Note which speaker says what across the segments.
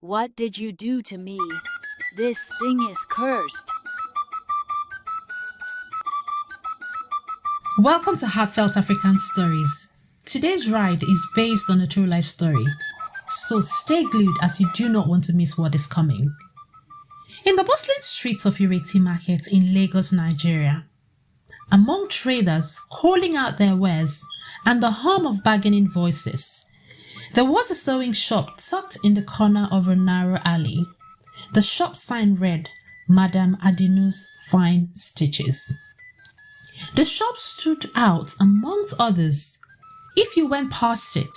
Speaker 1: What did you do to me? This thing is cursed.
Speaker 2: Welcome to Heartfelt African Stories. Today's ride is based on a true life story, so stay glued as you do not want to miss what is coming. In the bustling streets of Ireti Market in Lagos, Nigeria, among traders calling out their wares and the hum of bargaining voices, there was a sewing shop tucked in the corner of a narrow alley. The shop sign read, Madam Adunni's Fine Stitches. The shop stood out amongst others. If you went past it,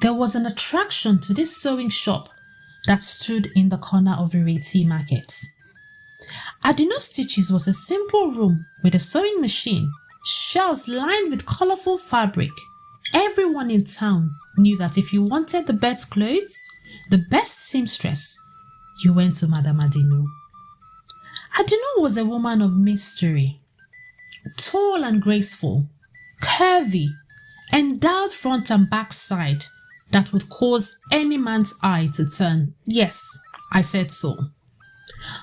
Speaker 2: there was an attraction to this sewing shop that stood in the corner of Ireti Market. Adunni's Stitches was a simple room with a sewing machine, shelves lined with colorful fabric. Everyone in town knew that if you wanted the best clothes, the best seamstress, you went to Madam Adunni. Adunni was a woman of mystery, tall and graceful, curvy, endowed front and back side that would cause any man's eye to turn. Yes, I said so.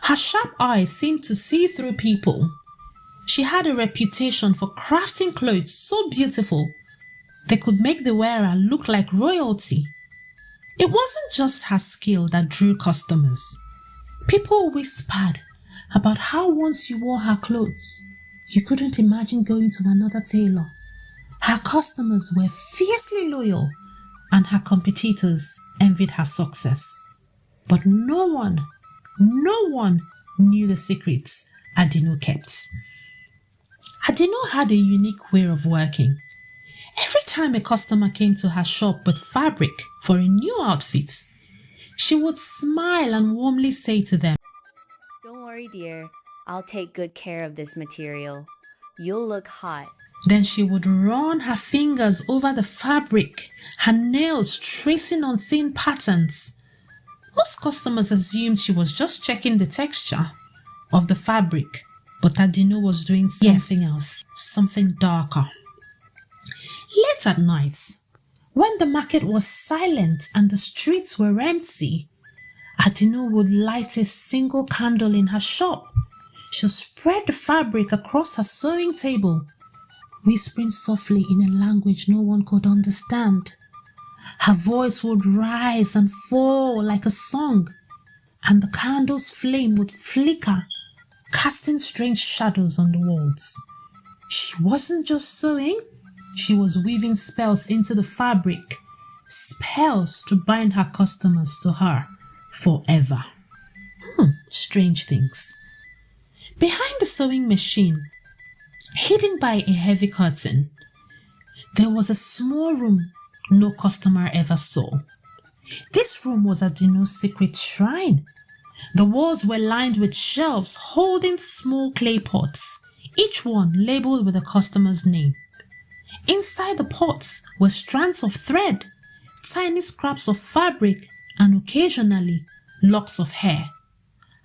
Speaker 2: Her sharp eyes seemed to see through people. She had a reputation for crafting clothes so beautiful they could make the wearer look like royalty. It wasn't just her skill that drew customers. People whispered about how once you wore her clothes, you couldn't imagine going to another tailor. Her customers were fiercely loyal and her competitors envied her success. But no one knew the secrets Adunni kept. Adunni had a unique way of working. Every time a customer came to her shop with fabric for a new outfit, she would smile and warmly say to them,
Speaker 3: "Don't worry, dear. I'll take good care of this material. You'll look hot."
Speaker 2: Then she would run her fingers over the fabric, her nails tracing unseen patterns. Most customers assumed she was just checking the texture of the fabric, but Adunni was doing something else, something darker. Late at night, when the market was silent and the streets were empty, Adunni would light a single candle in her shop. She'll spread the fabric across her sewing table, whispering softly in a language no one could understand. Her voice would rise and fall like a song, and the candle's flame would flicker, casting strange shadows on the walls. She wasn't just sewing, she was weaving spells into the fabric, spells to bind her customers to her forever. Strange things. Behind the sewing machine, hidden by a heavy curtain, there was a small room no customer ever saw. This room was Adunni's secret shrine. The walls were lined with shelves holding small clay pots, each one labeled with a customer's name. Inside the pots were strands of thread, tiny scraps of fabric, and occasionally locks of hair.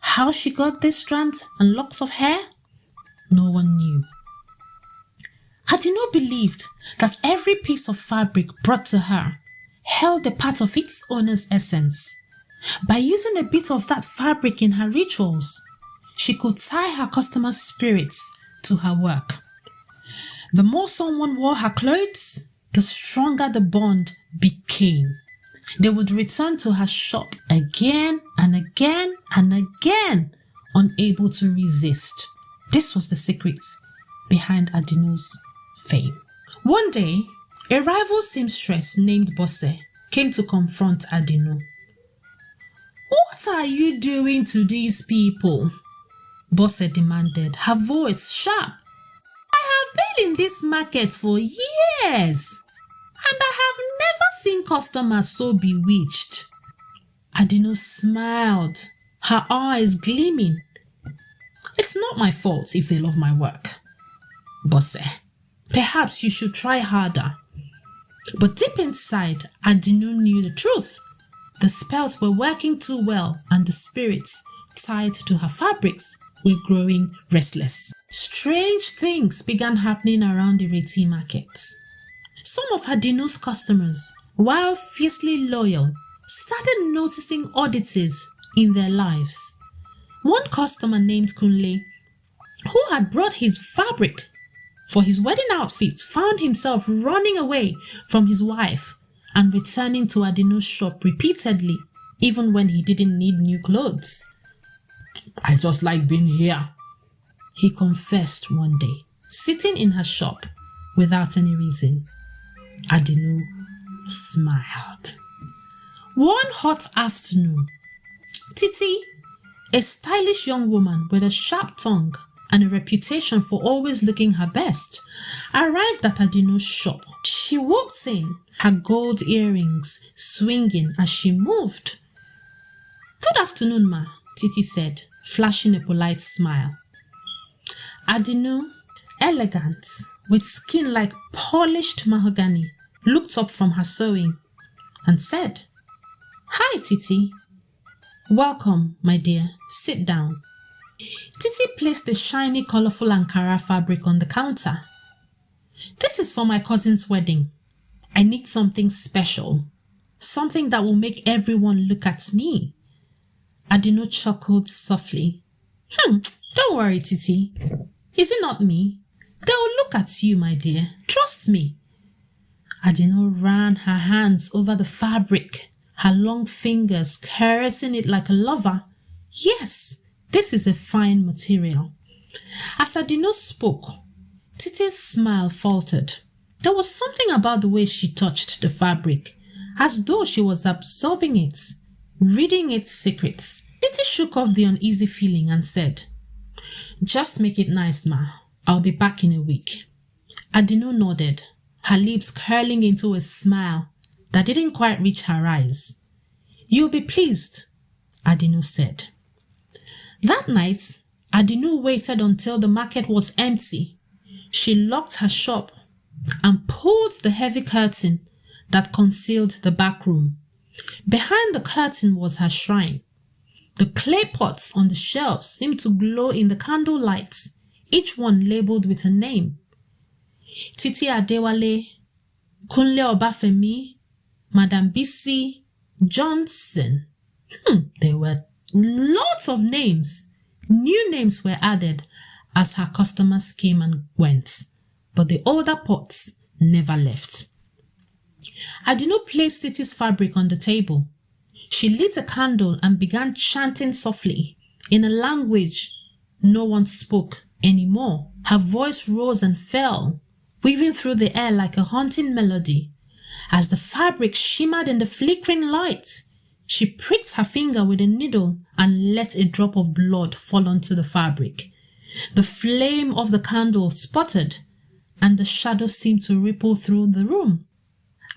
Speaker 2: How she got these strands and locks of hair? No one knew. Adunni believed that every piece of fabric brought to her held a part of its owner's essence. By using a bit of that fabric in her rituals, she could tie her customers' spirits to her work. The more someone wore her clothes, the stronger the bond became. They would return to her shop again and again and again, unable to resist. This was the secret behind Adunni's fame. One day, a rival seamstress named Bosse came to confront Adunni. "What are you doing to these people?" Bosse demanded, her voice sharp. "I have been in this market for years, and I have never seen customers so bewitched." Adunni smiled, her eyes gleaming. "It's not my fault if they love my work, Bosse. Perhaps you should try harder." But deep inside, Adunni knew the truth. The spells were working too well, and the spirits tied to her fabrics were growing restless. Strange things began happening around the Ireti Market. Some of Adunni's customers, while fiercely loyal, started noticing oddities in their lives. One customer named Kunle, who had brought his fabric for his wedding outfit, found himself running away from his wife and returning to Adino's shop repeatedly, even when he didn't need new clothes. "I just like being here," he confessed one day, sitting in her shop without any reason. Adino smiled. One hot afternoon, Titi, a stylish young woman with a sharp tongue and a reputation for always looking her best, arrived at Adino's shop. She walked in, her gold earrings swinging as she moved. "Good afternoon, ma," Titi said, flashing a polite smile. Adino, elegant, with skin like polished mahogany, looked up from her sewing and said, "Hi, Titi." "Welcome, my dear. Sit down." Titi placed the shiny, colorful Ankara fabric on the counter. "This is for my cousin's wedding. I need something special, something that will make everyone look at me." Adino chuckled softly. Don't worry, Titi. Is it not me? They'll look at you, my dear. Trust me." Adino ran her hands over the fabric, her long fingers caressing it like a lover. "Yes, this is a fine material." As Adino spoke, Titi's smile faltered. There was something about the way she touched the fabric, as though she was absorbing it, reading its secrets. Titi shook off the uneasy feeling and said, "Just make it nice, ma. I'll be back in a week." Adino nodded, her lips curling into a smile that didn't quite reach her eyes. "You'll be pleased," Adino said. That night, Adino waited until the market was empty. She locked her shop and pulled the heavy curtain that concealed the back room. Behind the curtain was her shrine. The clay pots on the shelves seemed to glow in the candle lights, each one labeled with a name. Titi Adewale, Kunle Obafemi, Madam Bisi, Johnson. There were lots of names. New names were added as her customers came and went, but the older pots never left. Adino placed Titi's fabric on the table. She lit a candle and began chanting softly in a language no one spoke anymore. Her voice rose and fell, weaving through the air like a haunting melody. As the fabric shimmered in the flickering light, she pricked her finger with a needle and let a drop of blood fall onto the fabric. The flame of the candle sputtered, and the shadow seemed to ripple through the room.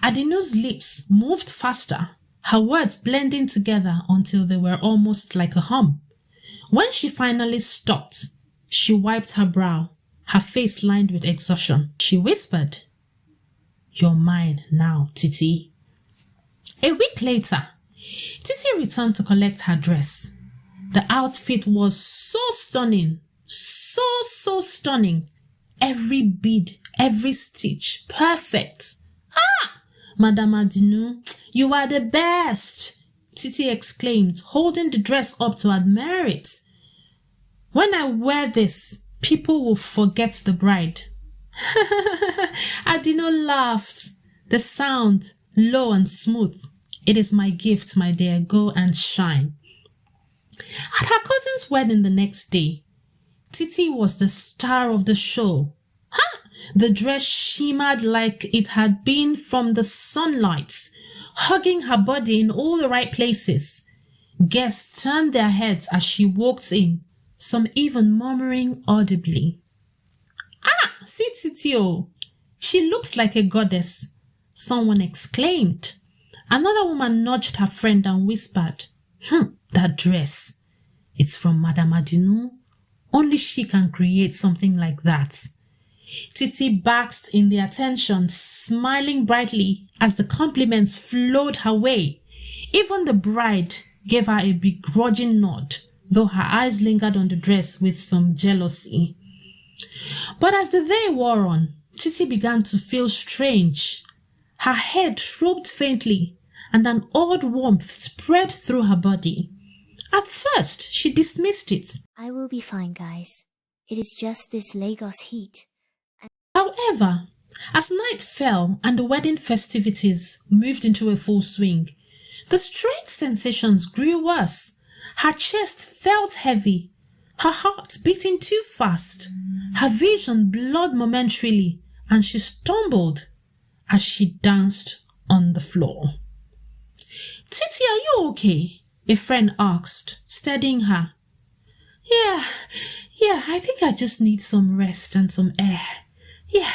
Speaker 2: Adino's lips moved faster, her words blending together until they were almost like a hum. When she finally stopped, she wiped her brow, her face lined with exhaustion. She whispered, "You're mine now, Titi." A week later, Titi returned to collect her dress. The outfit was so stunning, so stunning. Every bead, every stitch, perfect. Madam Adunni, you are the best, Titi exclaimed, holding the dress up to admire it. "When I wear this, people will forget the bride." Adino laughed, the sound low and smooth. "It is my gift, my dear. Go and shine." At her cousin's wedding the next day, Titi was the star of the show. The dress shimmered like it had been from the sunlight, hugging her body in all the right places. Guests turned their heads as she walked in, some even murmuring audibly. "See Titi, oh, she looks like a goddess," someone exclaimed. Another woman nudged her friend and whispered, "That dress, it's from Madam Adunni. Only she can create something like that." Titi basked in the attention, smiling brightly as the compliments flowed her way. Even the bride gave her a begrudging nod, though her eyes lingered on the dress with some jealousy. But as the day wore on, Titi began to feel strange. Her head throbbed faintly, and an odd warmth spread through her body. At first, she dismissed it.
Speaker 4: I will be fine, guys. It is just this Lagos heat.
Speaker 2: However, as night fell and the wedding festivities moved into a full swing, the strange sensations grew worse. Her chest felt heavy, her heart beating too fast, her vision blurred momentarily, and she stumbled as she danced on the floor. "Titi, are you okay?" a friend asked, steadying her. Yeah, I think I just need some rest and some air. Yeah,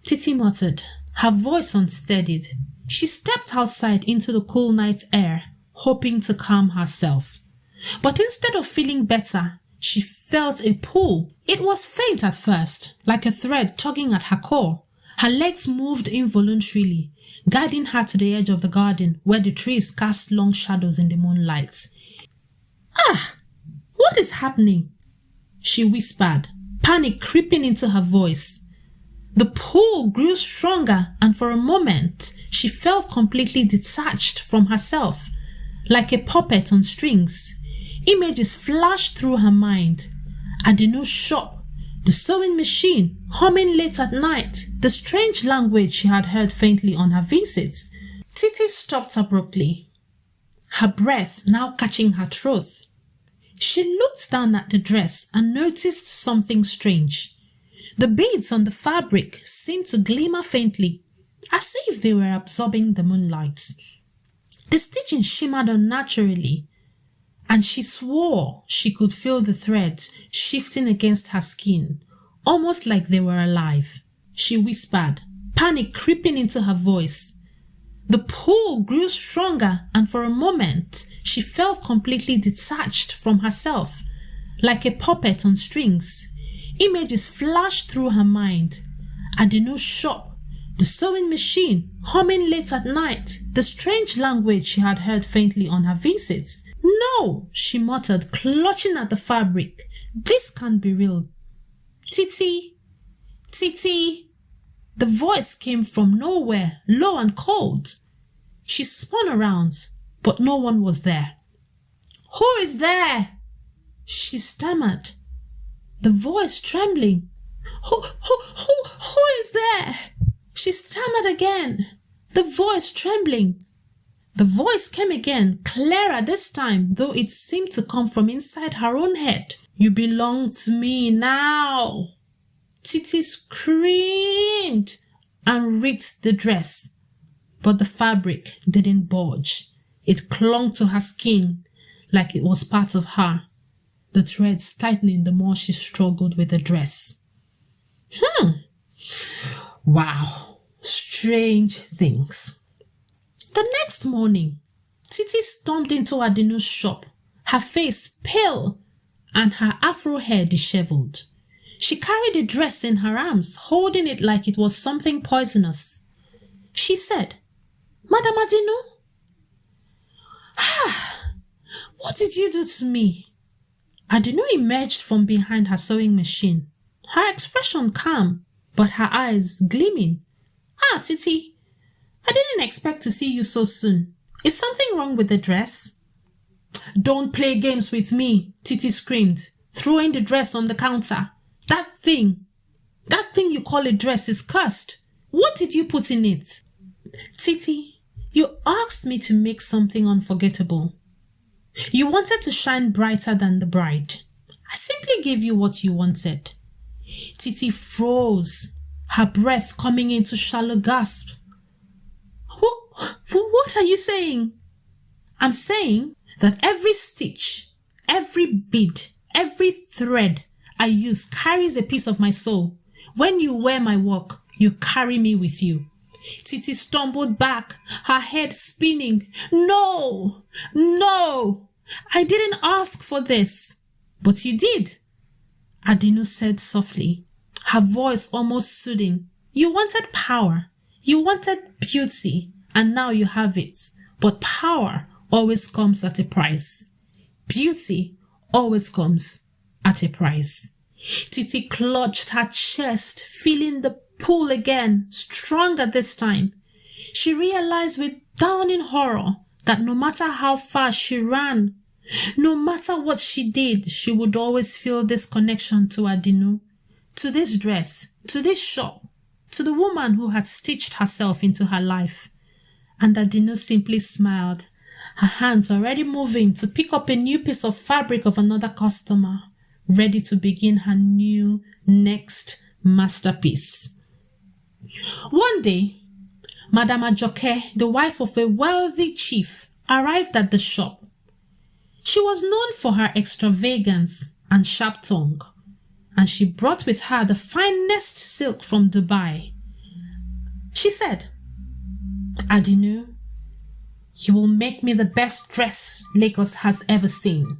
Speaker 2: Titi muttered, her voice unsteadied. She stepped outside into the cool night air, hoping to calm herself. But instead of feeling better, she felt a pull. It was faint at first, like a thread tugging at her core. Her legs moved involuntarily, guiding her to the edge of the garden where the trees cast long shadows in the moonlight. "Ah, what is happening?" she whispered, panic creeping into her voice. The pull grew stronger, and for a moment, she felt completely detached from herself, like a puppet on strings. Images flashed through her mind. Adinu's shop, the sewing machine, humming late at night, the strange language she had heard faintly on her visits. Titi stopped abruptly, her breath now catching her throat. She looked down at the dress and noticed something strange. The beads on the fabric seemed to glimmer faintly, as if they were absorbing the moonlight. The stitching shimmered unnaturally, and she swore she could feel the threads shifting against her skin, almost like they were alive. She whispered, panic creeping into her voice. The pull grew stronger, and for a moment, she felt completely detached from herself, like a puppet on strings. Images flashed through her mind. Adinu's shop, the sewing machine, humming late at night, the strange language she had heard faintly on her visits. "No," she muttered, clutching at the fabric. "This can't be real. Titi, Titi." The voice came from nowhere, low and cold. She spun around, but no one was there. "Who is there?" she stammered, the voice trembling. Who is there?" She stammered again, the voice trembling. The voice came again, clearer this time, though it seemed to come from inside her own head. "You belong to me now." Titi screamed and ripped the dress, but the fabric didn't budge. It clung to her skin like it was part of her, the threads tightening the more she struggled with the dress. Wow, strange things. The next morning, Titi stormed into Adinu's shop, her face pale and her afro hair disheveled. She carried the dress in her arms, holding it like it was something poisonous. She said, "Madam Adunni, what did you do to me?" Adunni emerged from behind her sewing machine, her expression calm, but her eyes gleaming. Titi, I didn't expect to see you so soon. Is something wrong with the dress?" "Don't play games with me," Titi screamed, throwing the dress on the counter. That thing you call a dress is cursed. What did you put in it?" "Titi, you asked me to make something unforgettable. You wanted to shine brighter than the bride. I simply gave you what you wanted." Titi froze, her breath coming into shallow gasps. What are you saying?" "I'm saying that every stitch, every bead, every thread I use carries a piece of my soul. When you wear my work, you carry me with you." Titi stumbled back, her head spinning. No, I didn't ask for this." "But you did," Adunni said softly, her voice almost soothing. "You wanted power, you wanted beauty, and now you have it. But power always comes at a price. Beauty always comes at a price." Titi clutched her chest, feeling the pull again, stronger this time. She realized with down in horror that no matter how far she ran, no matter what she did, she would always feel this connection to Adinu, to this dress, to this shop, to the woman who had stitched herself into her life. And Adinu simply smiled, her hands already moving to pick up a new piece of fabric of another customer, ready to begin her new next masterpiece. One day, Madam Adunni, the wife of a wealthy chief, arrived at the shop. She was known for her extravagance and sharp tongue, and she brought with her the finest silk from Dubai. She said, "Adinu, you will make me the best dress Lagos has ever seen."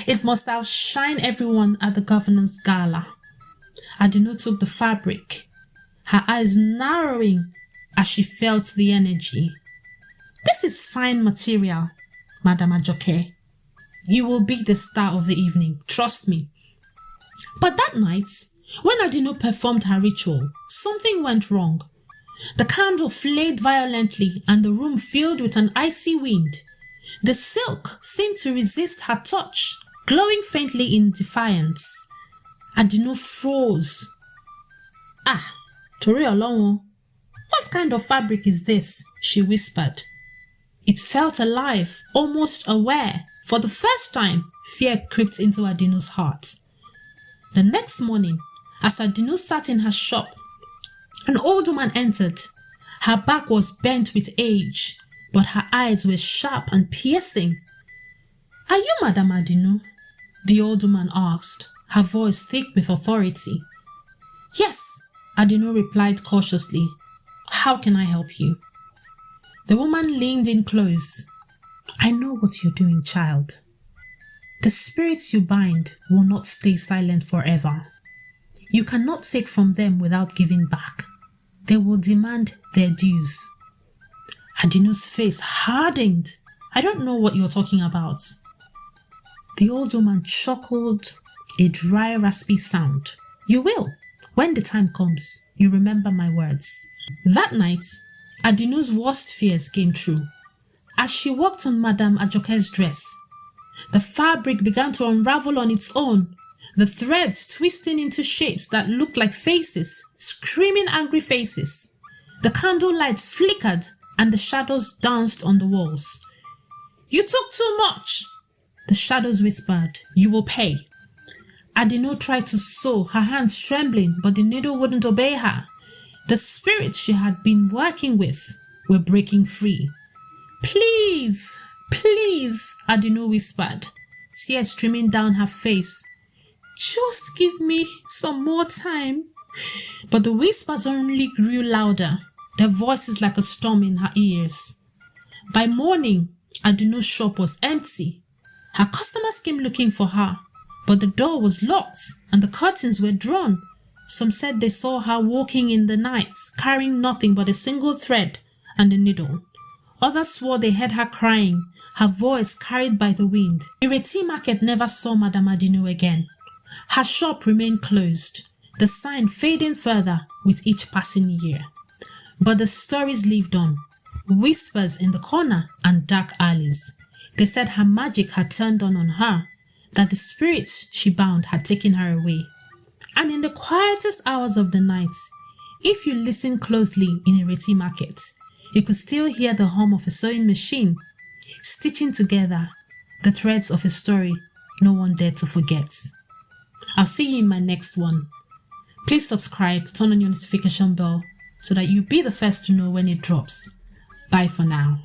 Speaker 2: It must outshine everyone at the governor's gala. Adinu took the fabric, her eyes narrowing as she felt the energy. "This is fine material, Madam Adunni. You will be the star of the evening, trust me." But that night, when Adinu performed her ritual, something went wrong. The candle flared violently and the room filled with an icy wind. The silk seemed to resist her touch, glowing faintly in defiance. Adinu froze. "Ah, Tori Olonwo, what kind of fabric is this?" she whispered. It felt alive, almost aware. For the first time, fear crept into Adinu's heart. The next morning, as Adinu sat in her shop, an old woman entered. Her back was bent with age, but her eyes were sharp and piercing. "Are you Madam Adinu?" the old woman asked, her voice thick with authority. "Yes," Adinu replied cautiously. "How can I help you?" The woman leaned in close. "I know what you're doing, child. The spirits you bind will not stay silent forever. You cannot take from them without giving back. They will demand their dues." Adinu's face hardened. "I don't know what you're talking about." The old woman chuckled, a dry, raspy sound. "You will, when the time comes. You remember my words." That night, Adinu's worst fears came true. As she walked on Madam Adunni's dress, the fabric began to unravel on its own, the threads twisting into shapes that looked like faces, screaming angry faces. The candlelight flickered and the shadows danced on the walls. "You took too much," the shadows whispered. "You will pay." Adinu tried to sew, her hands trembling, but the needle wouldn't obey her. The spirits she had been working with were breaking free. "Please, please," Adinu whispered, tears streaming down her face. "Just give me some more time." But the whispers only grew louder, their voices like a storm in her ears. By morning, Adinu's shop was empty. Her customers came looking for her, but the door was locked and the curtains were drawn. Some said they saw her walking in the night, carrying nothing but a single thread and a needle. Others swore they heard her crying, her voice carried by the wind. Ireti Market never saw Madam Adunni again. Her shop remained closed, the sign fading further with each passing year. But the stories lived on, whispers in the corner and dark alleys. They said her magic had turned on her, that the spirits she bound had taken her away. And in the quietest hours of the night, if you listen closely in Ireti Market, you could still hear the hum of a sewing machine, stitching together the threads of a story no one dared to forget. I'll see you in my next one. Please subscribe, turn on your notification bell so that you'll be the first to know when it drops. Bye for now.